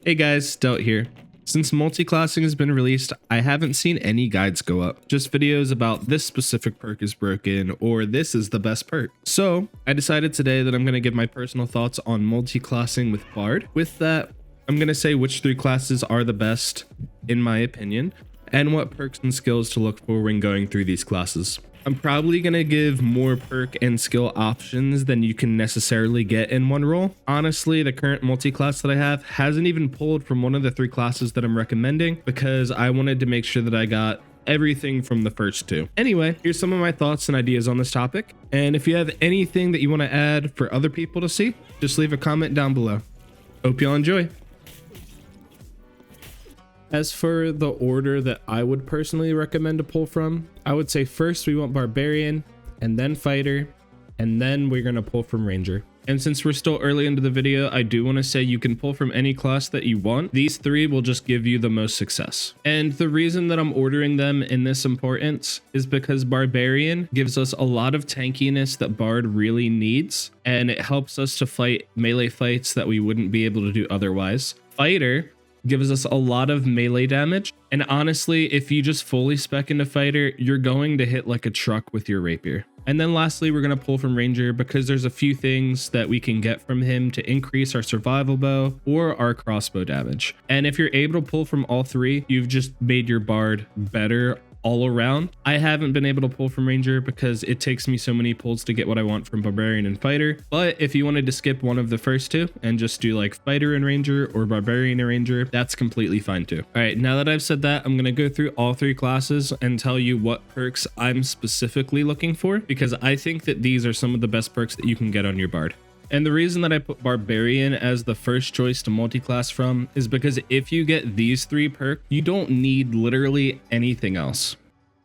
Hey guys, Stelt here. Since multiclassing has been released, I haven't seen any guides go up, just videos about this specific perk is broken or this is the best perk. So I decided today that I'm going to give my personal thoughts on multiclassing with Bard. With that, I'm going to say which 3 classes are the best in my opinion and what perks and skills to look for when going through these classes. I'm probably going to give more perk and skill options than you can necessarily get in one role. Honestly, the current multi-class that I have hasn't even pulled from one of the 3 classes that I'm recommending because I wanted to make sure that I got everything from the first 2. Anyway, here's some of my thoughts and ideas on this topic. And if you have anything that you want to add for other people to see, just leave a comment down below. Hope y'all enjoy. As for the order that I would personally recommend to pull from, I would say first we want Barbarian, and then Fighter, and then we're going to pull from Ranger. And since we're still early into the video, I do want to say you can pull from any class that you want. These 3 will just give you the most success. And the reason that I'm ordering them in this importance is because Barbarian gives us a lot of tankiness that Bard really needs, and it helps us to fight melee fights that we wouldn't be able to do otherwise. Fighter gives us a lot of melee damage, and honestly, if you just fully spec into Fighter, you're going to hit like a truck with your rapier. And then lastly, we're going to pull from Ranger because there's a few things that we can get from him to increase our survival bow or our crossbow damage. And if you're able to pull from all 3, you've just made your Bard better all around. I haven't been able to pull from Ranger because it takes me so many pulls to get what I want from Barbarian and Fighter. But if you wanted to skip one of the first 2 and just do like Fighter and Ranger or Barbarian and Ranger, that's completely fine too. All right, now that I've said that, I'm going to go through all 3 classes and tell you what perks I'm specifically looking for, because I think that these are some of the best perks that you can get on your Bard. And the reason that I put Barbarian as the first choice to multi-class from is because if you get these 3 perks, you don't need literally anything else.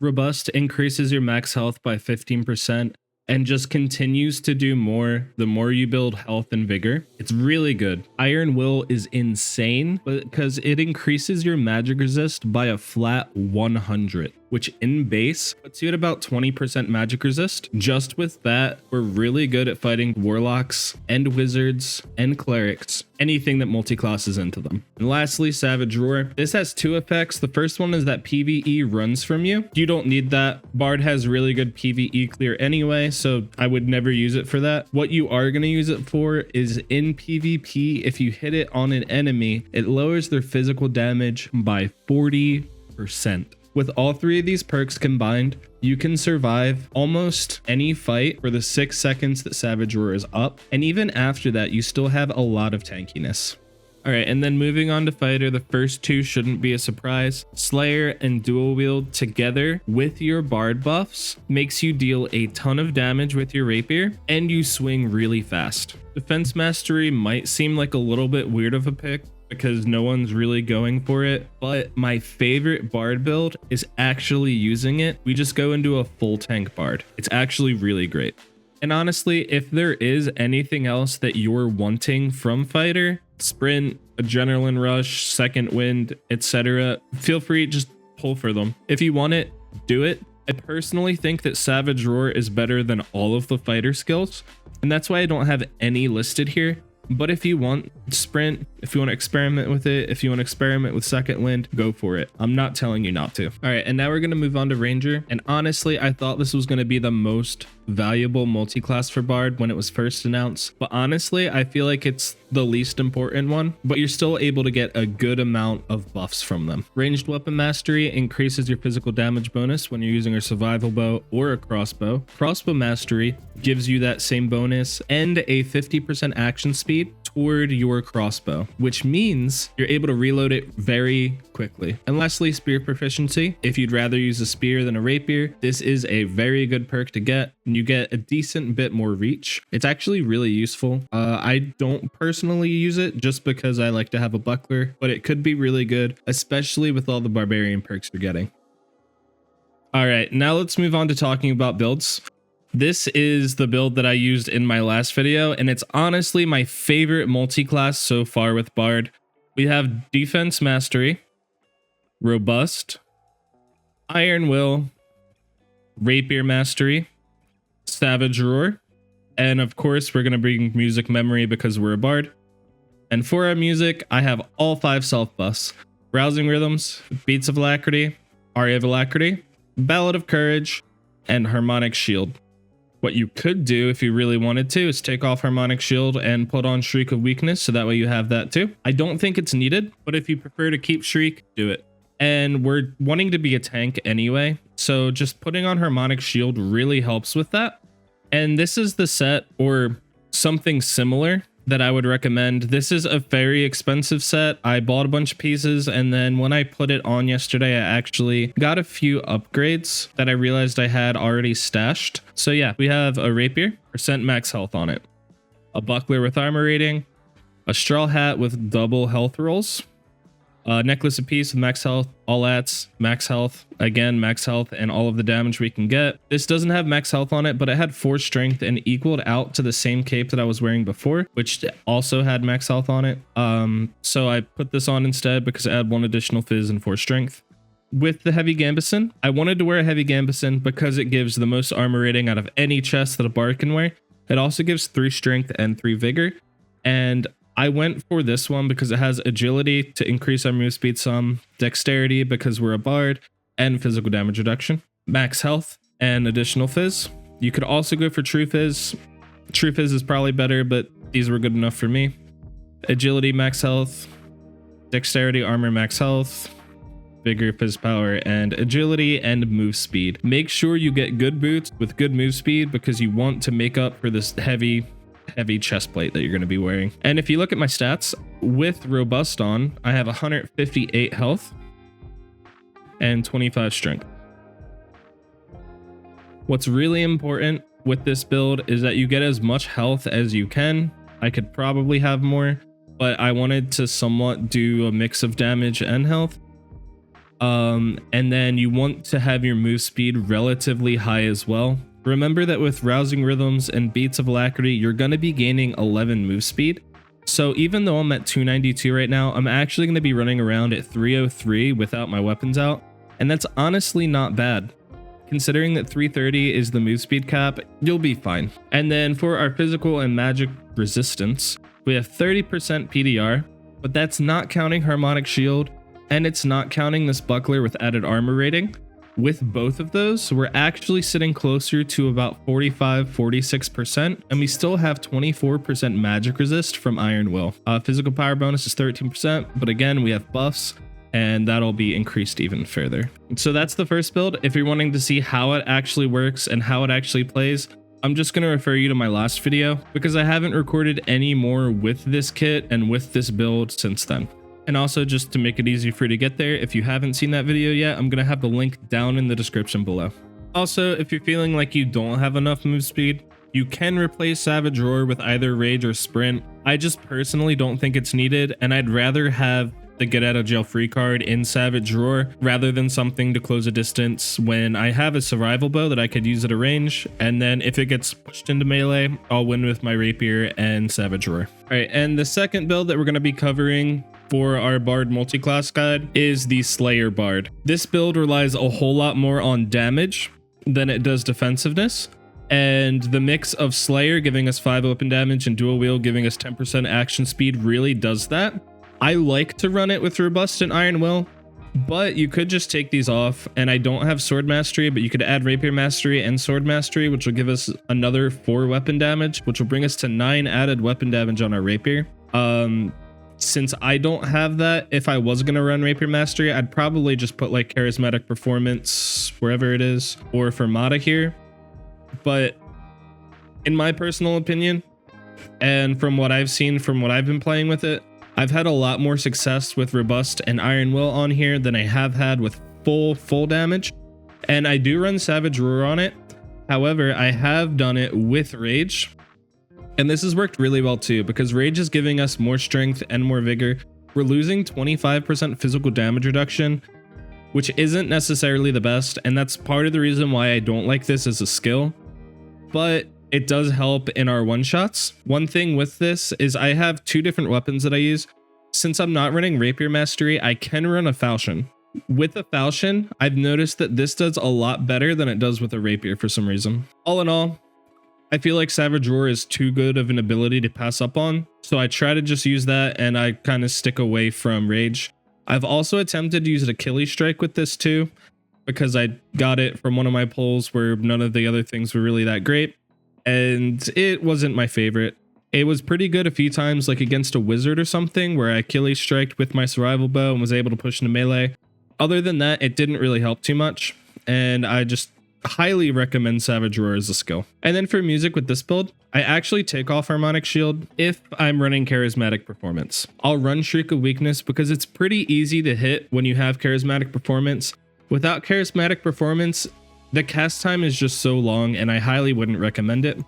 Robust increases your max health by 15% and just continues to do more the more you build health and vigor. It's really good. Iron Will is insane because it increases your magic resist by a flat 100, which in base puts you at about 20% magic resist. Just with that, we're really good at fighting warlocks and wizards and clerics, anything that multi-classes into them. And lastly, Savage Roar. This has 2 effects. The first one is that PvE runs from you. You don't need that. Bard has really good PvE clear anyway, so I would never use it for that. What you are going to use it for is in PvP, if you hit it on an enemy, it lowers their physical damage by 40%. With all 3 of these perks combined, you can survive almost any fight for the 6 seconds that Savage Roar is up, and even after that, you still have a lot of tankiness. All right, and then moving on to Fighter, the first 2 shouldn't be a surprise. Slayer and Dual Wield together with your Bard buffs makes you deal a ton of damage with your rapier, and you swing really fast. Defense Mastery might seem like a little bit weird of a pick, because no one's really going for it, but my favorite Bard build is actually using it. We just go into a full tank Bard. It's actually really great. And honestly, if there is anything else that you're wanting from Fighter, sprint, adrenaline rush, second wind, etc., feel free to just pull for them. If you want it, do it. I personally think that Savage Roar is better than all of the Fighter skills, and that's why I don't have any listed here. But if you want sprint, if you want to experiment with it, if you want to experiment with second wind, go for it. I'm not telling you not to. All right, and now we're going to move on to Ranger. And honestly, I thought this was going to be the most valuable multi-class for Bard when it was first announced. But honestly, I feel like it's the least important one, but you're still able to get a good amount of buffs from them. Ranged Weapon Mastery increases your physical damage bonus when you're using a survival bow or a crossbow. Crossbow Mastery gives you that same bonus and a 50% action speed toward your crossbow, which means you're able to reload it very quickly. And lastly, Spear Proficiency. If you'd rather use a spear than a rapier, this is a very good perk to get, and you get a decent bit more reach. It's actually really useful. I don't personally use it just because I like to have a buckler, but it could be really good, especially with all the Barbarian perks you're getting. All right, now let's move on to talking about builds. This is the build that I used in my last video, and it's honestly my favorite multi-class so far with Bard. We have Defense Mastery, Robust, Iron Will, Rapier Mastery, Savage Roar, and of course we're going to bring Music Memory because we're a Bard, And for our music, I have all 5 self buffs: Rousing Rhythms, Beats of Alacrity, Aria of Alacrity, Ballad of Courage, and Harmonic Shield. What you could do if you really wanted to is take off Harmonic Shield and put on Shriek of Weakness, so that way you have that too. I don't think it's needed, but if you prefer to keep Shriek, do it. And we're wanting to be a tank anyway, so just putting on Harmonic Shield really helps with that. And this is the set, or something similar, that I would recommend. This is a very expensive set. I bought a bunch of pieces, and then when I put it on yesterday, I actually got a few upgrades that I realized I had already stashed. So yeah, we have a rapier, percent max health on it, a buckler with armor rating, a straw hat with double health rolls, a necklace of peace with max health, all ats, max health, again, max health, and all of the damage we can get. This doesn't have max health on it, but it had 4 strength and equaled out to the same cape that I was wearing before, which also had max health on it. So I put this on instead because it had 1 additional fizz and 4 strength. With the heavy gambeson, I wanted to wear a heavy gambeson because it gives the most armor rating out of any chest that a bard can wear. It also gives 3 strength and 3 vigor, and I went for this one because it has agility to increase our move speed some, dexterity because we're a bard, and physical damage reduction, max health, and additional fizz. You could also go for true fizz. True fizz is probably better, but these were good enough for me. Agility, max health, dexterity, armor, max health, vigor, fizz power, and agility and move speed. Make sure you get good boots with good move speed because you want to make up for this heavy chest plate that you're going to be wearing. And if you look at my stats with robust on, I have 158 health and 25 strength. What's really important with this build is that you get as much health as you can. I could probably have more, but I wanted to somewhat do a mix of damage and health. And then you want to have your move speed relatively high as well. Remember that with Rousing Rhythms and Beats of Alacrity, you're going to be gaining 11 move speed. So even though I'm at 292 right now, I'm actually going to be running around at 303 without my weapons out. And that's honestly not bad. Considering that 330 is the move speed cap, you'll be fine. And then for our physical and magic resistance, we have 30% PDR, but that's not counting Harmonic Shield, and it's not counting this buckler with added armor rating. With both of those, we're actually sitting closer to about 45-46%, and we still have 24% magic resist from Iron Will. Physical power bonus is 13%, but again, we have buffs, and that'll be increased even further. So that's the first build. If you're wanting to see how it actually works and how it actually plays, I'm just going to refer you to my last video because I haven't recorded any more with this kit and with this build since then. And also, just to make it easy for you to get there, if you haven't seen that video yet, I'm going to have the link down in the description below. Also, if you're feeling like you don't have enough move speed, you can replace Savage Roar with either Rage or Sprint. I just personally don't think it's needed, and I'd rather have the get out of jail free card in Savage Roar rather than something to close a distance when I have a survival bow that I could use at a range, and then if it gets pushed into melee, I'll win with my Rapier and Savage Roar. All right, and the second build that we're going to be covering for our Bard multi-class guide is the Slayer Bard. This build relies a whole lot more on damage than it does defensiveness, and the mix of Slayer giving us 5 open damage and Dual Wield giving us 10% action speed really does that. I like to run it with Robust and Iron Will, but you could just take these off, and I don't have Sword Mastery, but you could add Rapier Mastery and Sword Mastery, which will give us another 4 weapon damage, which will bring us to 9 added weapon damage on our Rapier. Since I don't have that, if I was going to run Rapier Mastery, I'd probably just put like Charismatic Performance wherever it is, or Fermata here. But in my personal opinion, and from what I've seen, from what I've been playing with it, I've had a lot more success with Robust and Iron Will on here than I have had with full damage. And I do run Savage Roar on it. However, I have done it with Rage. And this has worked really well too, because Rage is giving us more strength and more vigor. We're losing 25% physical damage reduction, which isn't necessarily the best, and that's part of the reason why I don't like this as a skill, but it does help in our one-shots. One thing with this is I have 2 different weapons that I use. Since I'm not running Rapier Mastery, I can run a Falchion. With a Falchion, I've noticed that this does a lot better than it does with a Rapier for some reason. All in all, I feel like Savage Roar is too good of an ability to pass up on, So I try to just use that, and I kind of stick away from rage. I've also attempted to use an Achilles strike with this too, because I got it from one of my pulls where none of the other things were really that great, and it wasn't my favorite. It was pretty good a few times, like against a wizard or something, where I Achilles striked with my survival bow and was able to push into melee. Other than that, it didn't really help too much, and I just highly recommend Savage Roar as a skill. And then for music with this build, I actually take off Harmonic Shield if I'm running Charismatic Performance. I'll run Shriek of Weakness because it's pretty easy to hit when you have Charismatic Performance. Without Charismatic Performance, the cast time is just so long, and I highly wouldn't recommend it.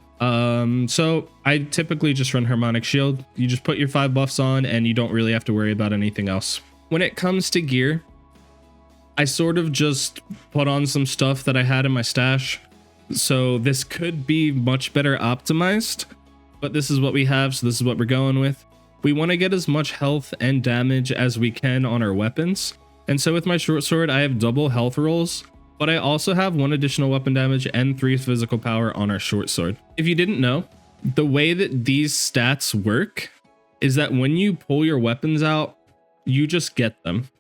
So I typically just run Harmonic Shield. You just put your 5 buffs on and you don't really have to worry about anything else. When it comes to gear, I sort of just put on some stuff that I had in my stash. So this could be much better optimized, but this is what we have, so this is what we're going with. We want to get as much health and damage as we can on our weapons. And so with my short sword, I have double health rolls, but I also have 1 additional weapon damage and 3 physical power on our short sword. If you didn't know, the way that these stats work is that when you pull your weapons out, you just get them.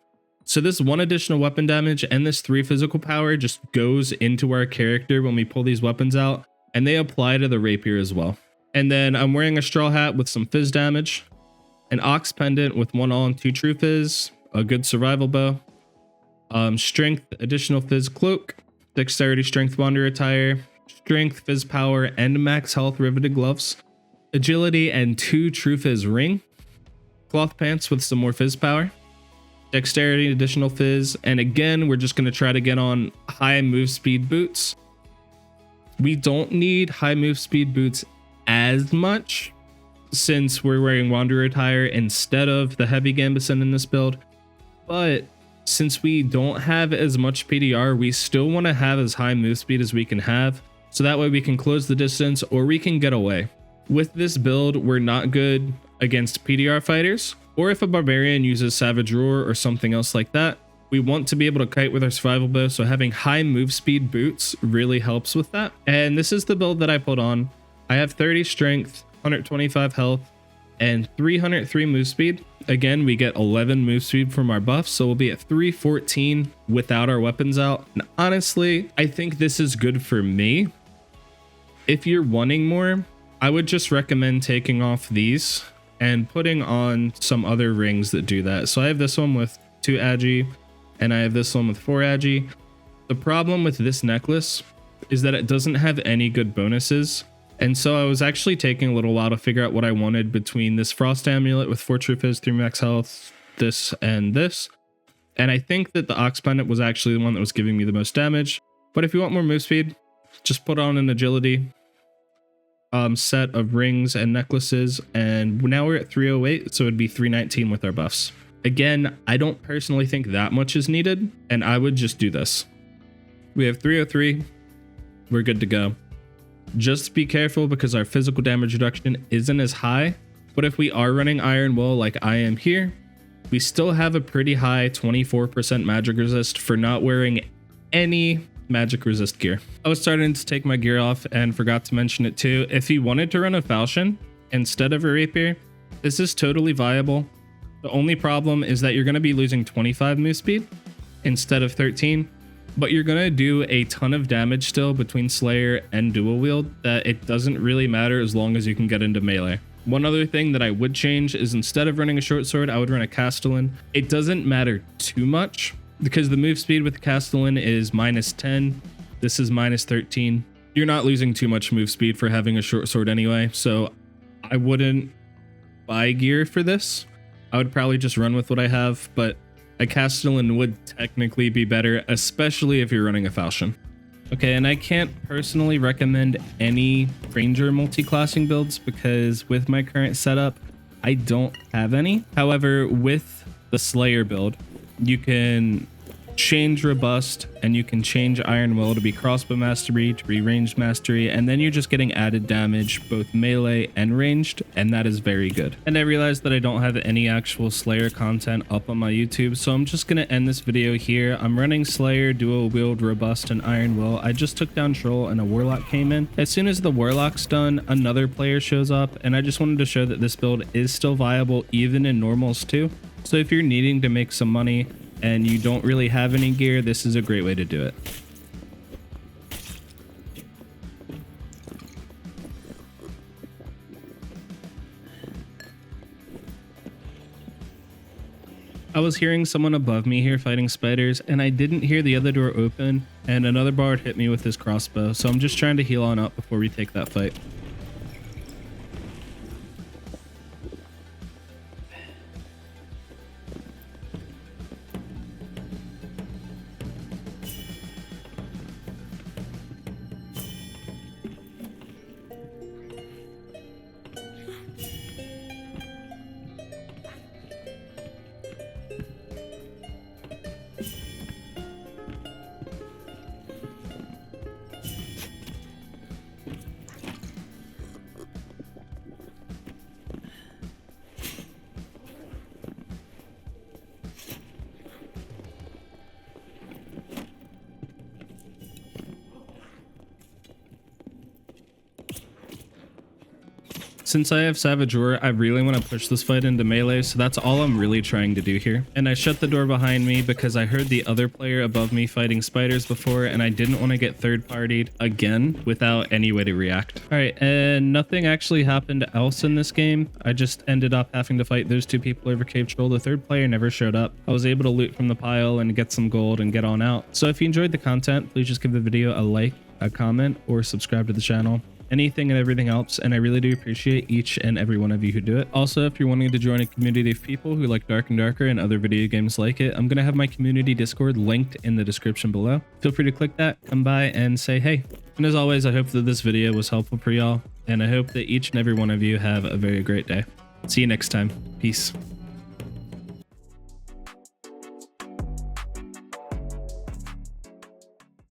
So this 1 additional weapon damage and this 3 physical power just goes into our character when we pull these weapons out, and they apply to the rapier as well. And then I'm wearing a straw hat with some fizz damage, an ox pendant with 1 all and 2 true fizz, a good survival bow, strength additional fizz cloak, dexterity strength wander attire, strength fizz power and max health riveted gloves, agility and 2 true fizz ring, cloth pants with some more fizz power, dexterity additional fizz, and again we're just going to try to get on high move speed boots. We don't need high move speed boots as much since we're wearing wanderer attire instead of the heavy gambeson in this build, but since we don't have as much PDR, we still want to have as high move speed as we can have, so that way we can close the distance or we can get away. With this build, we're not good against PDR fighters, or if a barbarian uses Savage Roar or something else like that. We want to be able to kite with our survival bow, so having high move speed boots really helps with that. And this is the build that I put on. I have 30 strength, 125 health, and 303 move speed. Again, we get 11 move speed from our buffs, so we'll be at 314 without our weapons out. And honestly, I think this is good for me. If you're wanting more, I would just recommend taking off these and putting on some other rings that do that. So I have this one with 2 agi, and I have this one with 4 agi. The problem with this necklace is that it doesn't have any good bonuses. And so I was actually taking a little while to figure out what I wanted between this frost amulet with 4 true fizz, 3 max health, this and this. And I think that the ox pendant was actually the one that was giving me the most damage. But if you want more move speed, just put on an agility set of rings and necklaces, and now we're at 308, so it'd be 319 with our buffs. Again, I don't personally think that much is needed, and I would just do this. We have 303, we're good to go. Just be careful because our physical damage reduction isn't as high, but if we are running Iron Will like I am here, we still have a pretty high 24% magic resist for not wearing any magic resist gear. I was starting to take my gear off and forgot to mention it too. If you wanted to run a falchion instead of a rapier, this is totally viable. The only problem is that you're going to be losing 25 move speed instead of 13, but you're going to do a ton of damage still between Slayer and dual wield that it doesn't really matter as long as you can get into melee. One other thing that I would change is instead of running a short sword, I would run a Castellan. It doesn't matter too much because the move speed with the Castellan is -10. This is -13. You're not losing too much move speed for having a short sword anyway, so I wouldn't buy gear for this. I would probably just run with what I have, but a Castellan would technically be better, especially if you're running a falchion. Okay, and I can't personally recommend any ranger multi-classing builds because with my current setup, I don't have any. However, with the Slayer build, you can change robust, and you can change iron will to be crossbow mastery, to be ranged mastery, and then you're just getting added damage, both melee and ranged, and that is very good. And I realized that I don't have any actual Slayer content up on my YouTube, so I'm just gonna end this video here. I'm running Slayer, dual wield, robust, and iron will. I just took down Troll and a warlock came in. As soon as the warlock's done, another player shows up, and I just wanted to show that this build is still viable even in normals too. So if you're needing to make some money and you don't really have any gear, this is a great way to do it. I was hearing someone above me here fighting spiders, and I didn't hear the other door open, and another bard hit me with his crossbow, so I'm just trying to heal on up before we take that fight. Since I have Savage Roar, I really want to push this fight into melee, so that's all I'm really trying to do here. And I shut the door behind me because I heard the other player above me fighting spiders before, and I didn't want to get third-partied again without any way to react. Alright, and nothing actually happened else in this game. I just ended up having to fight those two people over Cave Troll. The third player never showed up. I was able to loot from the pile and get some gold and get on out. So if you enjoyed the content, please just give the video a like, a comment, or subscribe to the channel. Anything and everything helps, and I really do appreciate each and every one of you who do it. Also, if you're wanting to join a community of people who like Dark and Darker and other video games like it, I'm going to have my community Discord linked in the description below. Feel free to click that, come by, and say hey. And as always, I hope that this video was helpful for y'all, and I hope that each and every one of you have a very great day. See you next time. Peace.